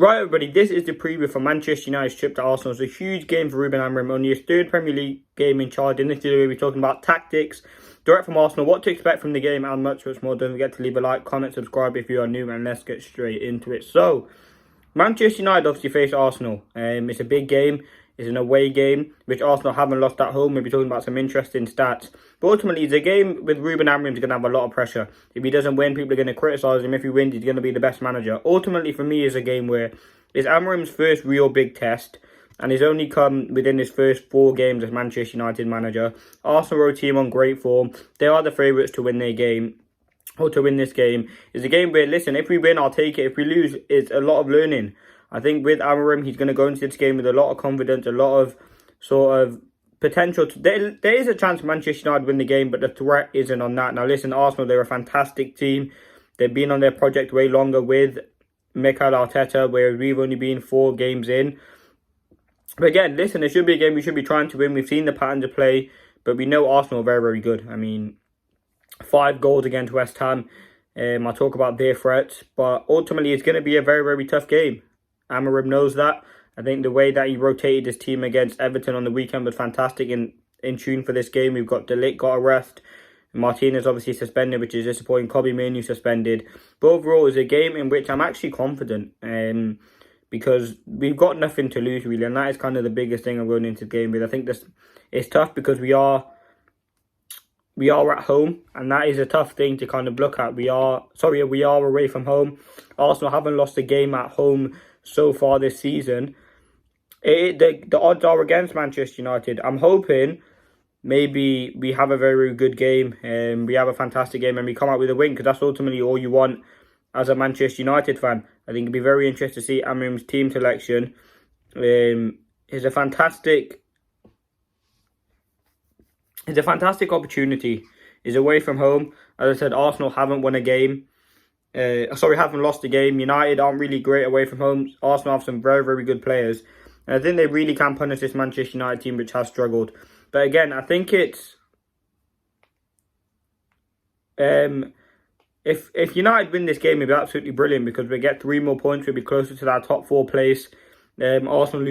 Right, everybody, this is the preview for Manchester United's trip to Arsenal. It's a huge game for Ruben Amorim, only his third Premier League game in charge. In this video, we'll be talking about tactics, direct from Arsenal, what to expect from the game, and much more. Don't forget to leave a like, comment, subscribe if you are new, and let's get straight into it. So, Manchester United obviously face Arsenal. It's a big game. It's an away game, which Arsenal haven't lost at home. We'll be talking about some interesting stats. But ultimately, it's a game with Ruben Amorim is going to have a lot of pressure. If he doesn't win, people are going to criticise him. If he wins, he's going to be the best manager. Ultimately, for me, it's a game where it's Amorim's first real big test. And he's only come within his first 4 games as Manchester United manager. Arsenal are a team on great form. They are the favourites to win their game. Or to win this game. It's a game where, listen, if we win, I'll take it. If we lose, it's a lot of learning. I think with Amorim, he's going to go into this game with a lot of confidence, a lot of sort of potential. There is a chance Manchester United win the game, but the threat isn't on that. Now, listen, Arsenal, they're a fantastic team. They've been on their project way longer with Mikel Arteta, whereas we've only been 4 games in. But again, listen, it should be a game we should be trying to win. We've seen the pattern to play, but we know Arsenal are very, very good. I mean, 5 goals against West Ham. I'll talk about their threats, but ultimately it's going to be a very, very tough game. Amorim knows that. I think the way that he rotated his team against Everton on the weekend was fantastic in tune for this game. We've got De Ligt got a rest. Martinez obviously suspended, which is disappointing. Kobbie Mainoo suspended. But overall, it's a game in which I'm actually confident. Because we've got nothing to lose, really. And that is kind of the biggest thing I'm going into the game with. I think this it's tough because we are at home, and that is a tough thing to kind of look at. We are away from home. Arsenal haven't lost a game at home so far this season. The odds are against Manchester United. I'm hoping maybe we have a very good game, and we have a fantastic game, and we come out with a win, because that's ultimately all you want as a Manchester United fan. I think it'd be very interesting to see Amorim's team selection. It's a fantastic opportunity. It's away from home. As I said, Arsenal haven't won a game. Haven't lost a game. United aren't really great away from home. Arsenal have some very, very good players. And I think they really can punish this Manchester United team, which has struggled. But again, I think it's... If United win this game, it'd be absolutely brilliant, because we get 3 more points. We'll be closer to that top 4 place. Arsenal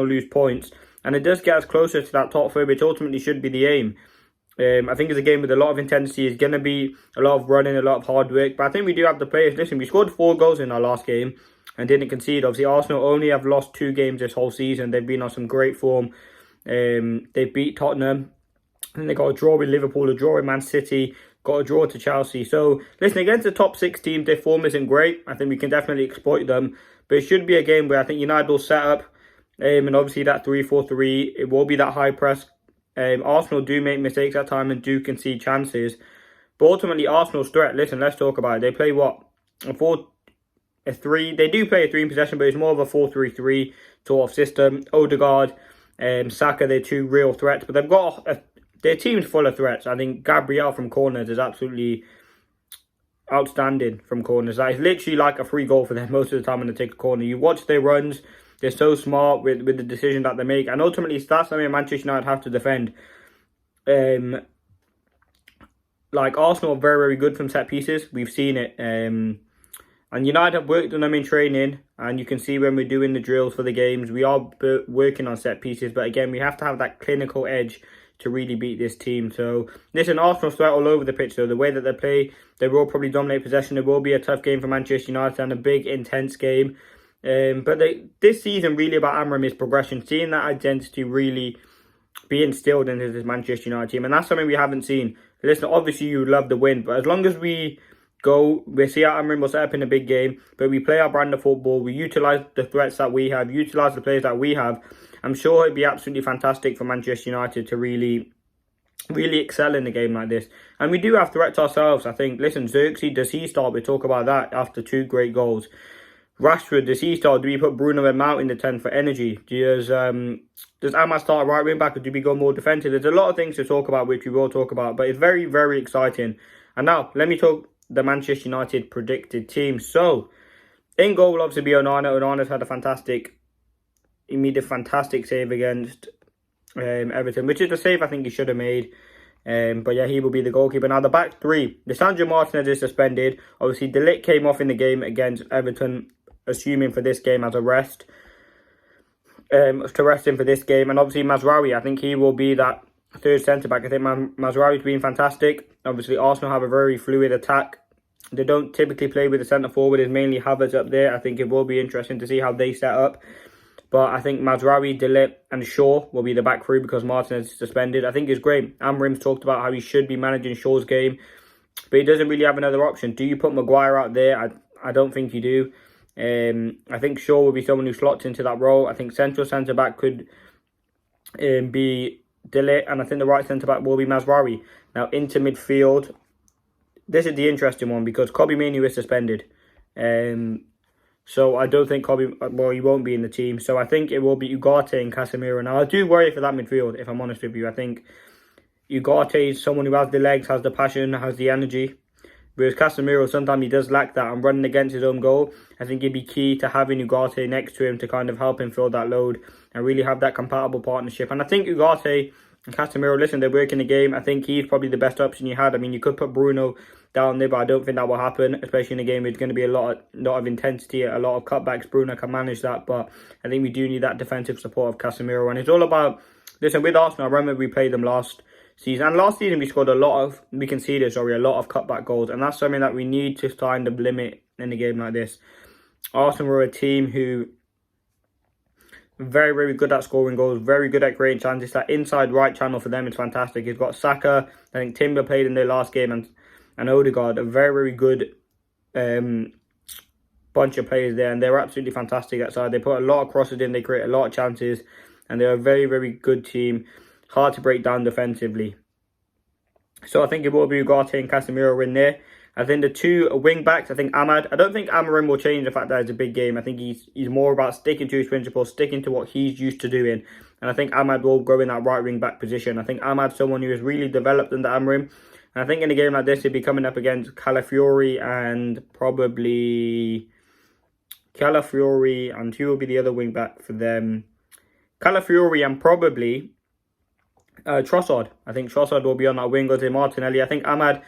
lose points. And it does get us closer to that top 4, which ultimately should be the aim. I think it's a game with a lot of intensity. It's going to be a lot of running, a lot of hard work. But I think we do have the players. Listen, we scored 4 goals in our last game and didn't concede. Obviously, Arsenal only have lost 2 games this whole season. They've been on some great form. They beat Tottenham. And they got a draw with Liverpool, a draw with Man City, got a draw to Chelsea. So, listen, against the top 6 teams, their form isn't great. I think we can definitely exploit them. But it should be a game where I think United will set up. And obviously that 3-4-3, it will be that high press. Arsenal do make mistakes at times and do concede chances. But ultimately, Arsenal's threat, listen, let's talk about it. They play what? A 3. They do play a 3 in possession, but it's more of a 4-3-3 sort of system. Odegaard, Saka, they're 2 real threats. But they've got their team's full of threats. I think Gabriel from corners is absolutely outstanding from corners. That is literally like a free goal for them most of the time when they take a corner. You watch their runs. They're so smart with the decision that they make. And ultimately, that's something Manchester United have to defend. Like, Arsenal are very, very good from set pieces. We've seen it. And United have worked on them in training. And you can see when we're doing the drills for the games, we are working on set pieces. But again, we have to have that clinical edge to really beat this team. So, listen, Arsenal's threat all over the pitch, though. The way that they play, they will probably dominate possession. It will be a tough game for Manchester United and a big, intense game. But this season really about Amorim is progression, seeing that identity really be instilled into this Manchester United team, and that's something we haven't seen. Listen, obviously you would love the win, but as long as we see how Amorim will set up in a big game, but we play our brand of football, we utilise the threats that we have, utilise the players that we have, I'm sure it'd be absolutely fantastic for Manchester United to really excel in a game like this. And we do have threats ourselves, I think. Listen, Xerxes, does he start? We'll talk about that after 2 great goals. Rashford, does he start? Do we put Bruno and Mount in the 10 for energy? Does Ahmad start right wing back, or do we go more defensive? There's a lot of things to talk about, which we will talk about, but it's very, very exciting. And now, let me talk the Manchester United predicted team. So, in goal will obviously be Onana. Onana's had a fantastic save against Everton, which is a save I think he should have made. But yeah, he will be the goalkeeper. Now, the back 3. Lisandro Martinez is suspended. Obviously, De Ligt came off in the game against Everton. assuming for this game as a rest. To rest him for this game. And obviously Mazraoui, I think he will be that third centre-back. I think Mazraoui's been fantastic. Obviously Arsenal have a very fluid attack. They don't typically play with the centre-forward. It's mainly Havertz up there. I think it will be interesting to see how they set up. But I think Mazraoui, De Ligt and Shaw will be the back three because Martinez is suspended. I think it's great. Amorim's talked about how he should be managing Shaw's game. But he doesn't really have another option. Do you put Maguire out there? I don't think you do. I think Shaw will be someone who slots into that role. I think central centre-back could be De Ligt. And I think the right centre-back will be Mazraoui. Now, into midfield, this is the interesting one because Kobbie Mainoo is suspended. So I don't think he won't be in the team. So I think it will be Ugarte and Casemiro. Now, I do worry for that midfield, if I'm honest with you. I think Ugarte is someone who has the legs, has the passion, has the energy. Whereas Casemiro, sometimes he does lack that and running against his own goal. I think it'd be key to having Ugarte next to him to kind of help him fill that load and really have that compatible partnership. And I think Ugarte and Casemiro, listen, they're working the game. I think he's probably the best option you had. I mean, you could put Bruno down there, but I don't think that will happen, especially in a game where it's going to be a lot of intensity, a lot of cutbacks. Bruno can manage that, but I think we do need that defensive support of Casemiro. And it's all about, listen, with Arsenal, I remember we played them last season. And last season, we scored a lot of cutback goals. And that's something that we need to kind of limit in a game like this. Arsenal were a team who very, very good at scoring goals, very good at creating chances. That inside right channel for them is fantastic. You've got Saka, I think Timber played in their last game, and Odegaard, a very, very good bunch of players there. And they're absolutely fantastic outside. They put a lot of crosses in, they create a lot of chances, and they're a very, very good team. Hard to break down defensively. So I think it will be Ugarte and Casemiro in there. I think the two wing backs, I think Ahmad. I don't think Amorim will change the fact that it's a big game. I think he's more about sticking to his principles, sticking to what he's used to doing. And I think Ahmad will go in that right wing back position. I think Ahmad's someone who has really developed under Amorim. And I think in a game like this, he'll be coming up against Calafiori and who will be the other wing back for them? Calafiori and probably Trossard. I think Trossard will be on that wing. Goes to Martinelli. I think Ahmad,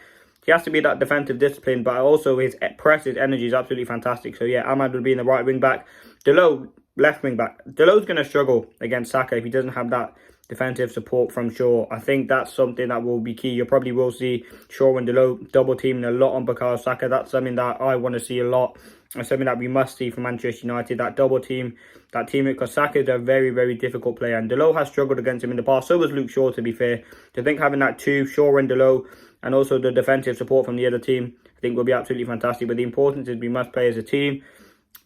he has to be that defensive discipline, but also his press, his energy is absolutely fantastic. So yeah, Ahmad will be in the right wing back. Delot, left wing back. Delot's going to struggle against Saka if he doesn't have that defensive support from Shaw. I think that's something that will be key. You probably will see Shaw and Delot double teaming a lot on Bukayo Saka. That's something that I want to see a lot. And something that we must see from Manchester United, that double team, that team, because Saka is a very, very difficult player. And Delot has struggled against him in the past. So was Luke Shaw, to be fair. So I think having that two, Shaw and Delot, and also the defensive support from the other team, I think will be absolutely fantastic. But the importance is we must play as a team.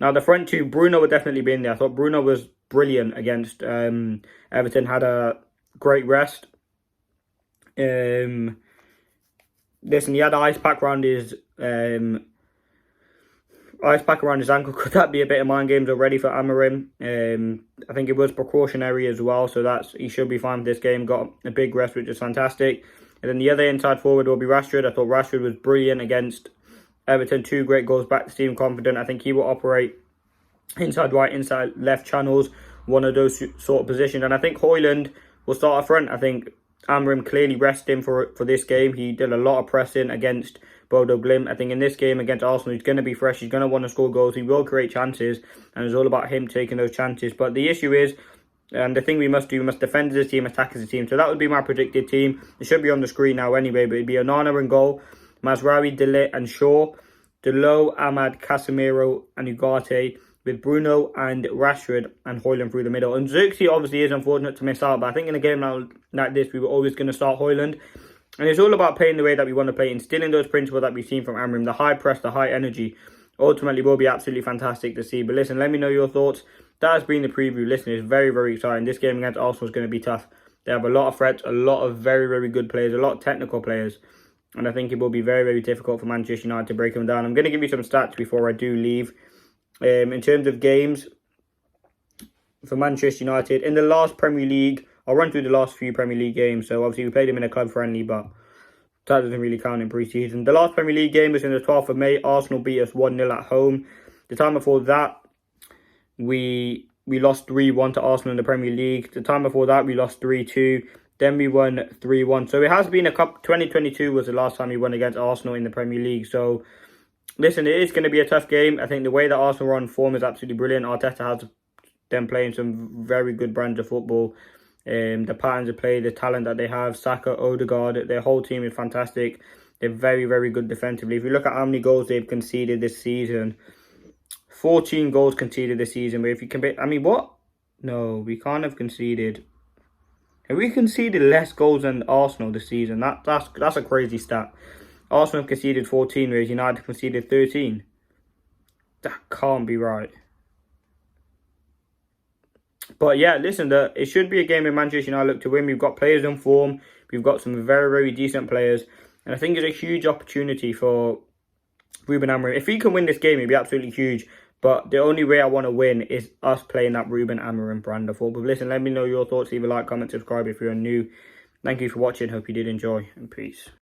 Now, the front two, Bruno will definitely be in there. I thought Bruno was brilliant against Everton, had a great rest. Listen, he had an ice pack around his ankle. Could that be a bit of mind games already for Amorim? I think it was precautionary as well, so he should be fine for this game. Got a big rest, which is fantastic. And then the other inside forward will be Rashford. I thought Rashford was brilliant against Everton. 2 great goals back to team confident. I think he will operate inside right, inside left channels, one of those sort of positions. And I think Hojlund will start up front. I think Amorim clearly rested him for this game. He did a lot of pressing against Bodo Glimt. I think in this game against Arsenal, he's going to be fresh. He's going to want to score goals. He will create chances. And it's all about him taking those chances. But the issue is, and the thing we must do, we must defend as a team, attack as a team. So that would be my predicted team. It should be on the screen now anyway, but it'd be Onana in goal, Mazraoui, De Ligt and Shaw, Delot, Ahmad, Casemiro and Ugarte, with Bruno and Rashford and Hojlund through the middle. And Xerxes obviously is unfortunate to miss out, but I think in a game like this, we were always going to start Hojlund. And it's all about playing the way that we want to play, instilling those principles that we've seen from Amorim, the high press, the high energy. Ultimately will be absolutely fantastic to see. But listen, let me know your thoughts. That has been the preview. Listen, it's very, very exciting. This game against Arsenal is going to be tough. They have a lot of threats, a lot of very, very good players, a lot of technical players. And I think it will be very, very difficult for Manchester United to break them down. I'm going to give you some stats before I do leave. In terms of games for Manchester United, in the last Premier League, I'll run through the last few Premier League games. So obviously we played them in a club friendly, but that doesn't really count in pre-season. The last Premier League game was in the 12th of May. Arsenal beat us 1-0 at home. The time before that, we lost 3-1 to Arsenal in the Premier League. The time before that, we lost 3-2. Then we won 3-1. So it has been a cup. 2022 was the last time we won against Arsenal in the Premier League. So listen, it is going to be a tough game. I think the way that Arsenal are on form is absolutely brilliant. Arteta has them playing some very good brands of football. The patterns of play, the talent that they have, Saka, Odegaard, their whole team is fantastic. They're very, very good defensively. If you look at how many goals they've conceded this season, 14 goals conceded this season. But if you compare, I mean, what? No, we can't have conceded. Have we conceded less goals than Arsenal this season? That's a crazy stat. Arsenal have conceded 14, whereas United conceded 13. That can't be right. But yeah, listen, it should be a game in Manchester United look to win. We've got players in form. We've got some very, very decent players. And I think it's a huge opportunity for Ruben Amorim. If he can win this game, it'd be absolutely huge. But the only way I want to win is us playing that Ruben Amorim brand of football. But listen, let me know your thoughts. Leave a like, comment, subscribe if you're new. Thank you for watching. Hope you did enjoy. And peace.